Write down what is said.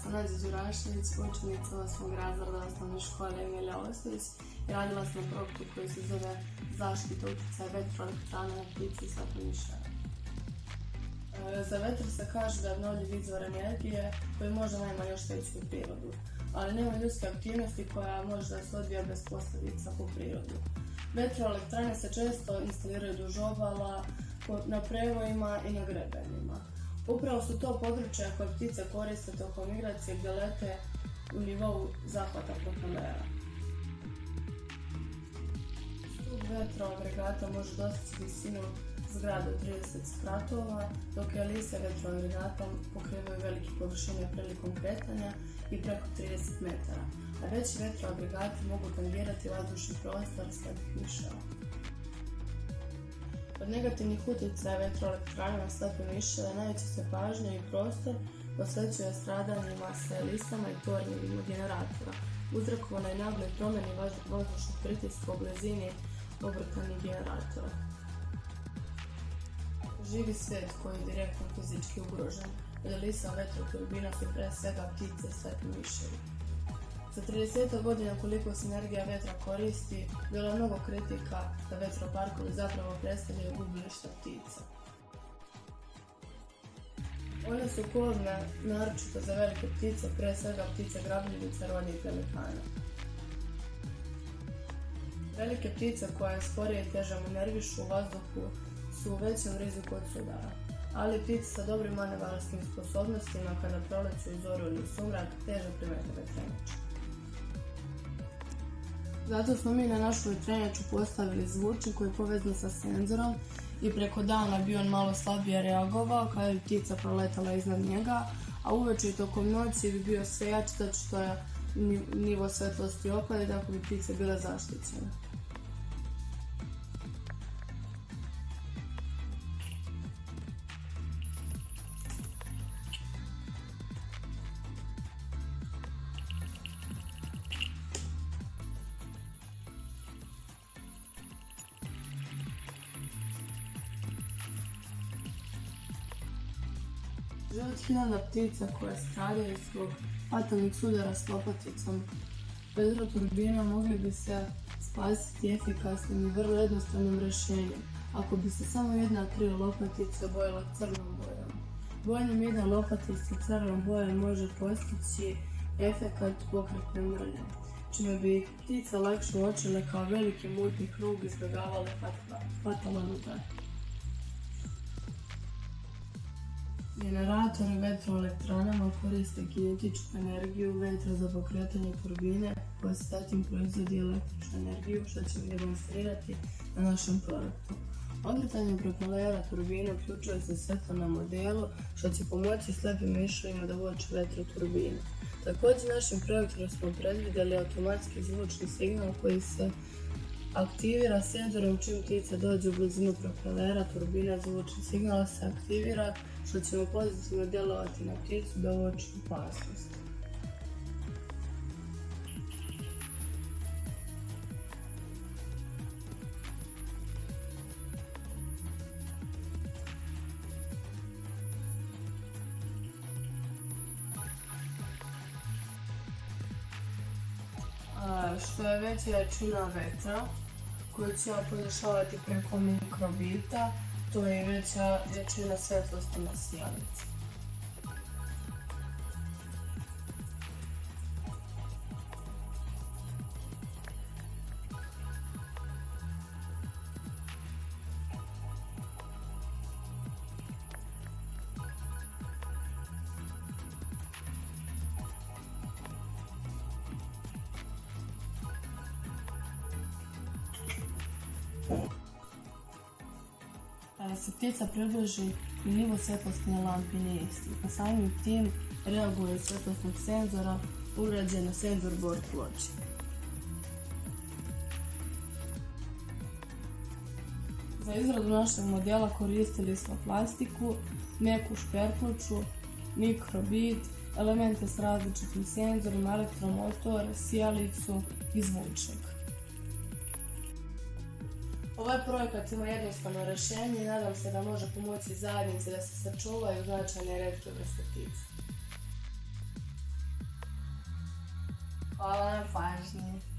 sam Nađa Đurašević, učenica 8. razreda osnovne škole Emilija Ostojić i radila sam na projektu koji se zove Zaštita utjecaja vetroelektrana na ptice i slatke miševe. Za vetar se kaže da je obnovljiv izvor energije koji možda najmanje oštećuje prirodu, ali nema ljudske aktivnosti koja može da se odvija bez posljedica po prirodu. Vetroelektrane se često instaliraju duž obala, na prevojima i na grebenima. Upravo su to područja koje ptice koriste tokom migracije gdje lete u nivou zahvata propelera. Stup vetroagregata može dostići visinu zgrade od 30 spratova, dok elise vetroagregata pokrivaju velike površine prilikom kretanja i preko 30 metara, a veći vetroagregati mogu tangirati vazdušni prostor slatih miševa. Od negativnih utjecaja vetroelektrana na slatke miševe najveća se pažnja i prostor posvećuje stradanjima sa elisama i tornjevima generatora, uzrokovanoj nagloj promjeni vazdušnog pritiska u blizini obrtanih generatora. Živi svijet koji je direktno fizički ugrožen. Od elisa vetroturbina su pre svega ptice i slatki miševi. Za 30 godina koliko se energija vetra koristi, bilo je mnogo kritika da vetroparkovi zapravo predstavljaju gubilišta ptica. One su kožne naročito za velike ptice, pre svega ptice grabljivice, ronje i pelikana. Velike ptice koje sporije i teže nervišu u vazduhu su u većem riziku od sudara, ali ptice sa dobrim manevarskim sposobnostima kada proleću u zoru ili sumrak teže primete vetrenjače. Zato smo mi na našu vetrenjaču postavili zvučnik koji je povezan sa senzorom i preko dana bi on malo slabije reagovao kada bi ptica proletala iznad njega, a uveče i tokom noći bi bio sve jači zato što je nivo svetlosti opada tako bi ptice bile zaštićene. Život hiljada ptica koje stradaju zbog fatalnih sudara s lopaticom vetroturbina mogli bi se spasiti efikasnim i vrlo jednostavnim rješenjem ako bi se samo jedna krila lopatice obojila crnom bojom. Bojanjem jedne lopatice crnom bojom može postići efekat pokretne mrlje, čime bi ptice lakše uočile kao veliki mutni krug izbjegavale fatalan udar. Generatori vetroelektranama koriste kinetičku energiju vetra za pokretanje turbine koja se zatim proizvodi električnu energiju što ćemo demonstrirati na našem projektu. Obrtanje propelera turbine uključuje se svetlo na modelu što će pomoći slepim miševima da uoče vetroturbine. Također našim projektom smo predvidjeli automatski zvučni signal koji se aktivira senzorom čim ptica dođe u blizinu propelera turbina, zvučni signal se aktivira što ćemo pozitivno djelovati na pticu da uoči opasnost. Što je veća jačina vetra koju ćemo podešavati preko mikrobita, to je veća jačina svetlosti na sijalici. Kada se ptica približi i nivo svjetlosti na lampi nije isti, a samim tim reaguje svjetlosnog senzora ugrađen na senzor bord ploče. Za izradu našeg modela koristili smo plastiku, meku šperpluču, mikrobit, elemente s različitim senzorima, elektromotor, sijalicu i zvučnik. Ovaj projekat ima jednostavno rješenje i nadam se da može pomoći zajednici da se sačuvaju značajne retke vrste ptica. Hvala na pažnji.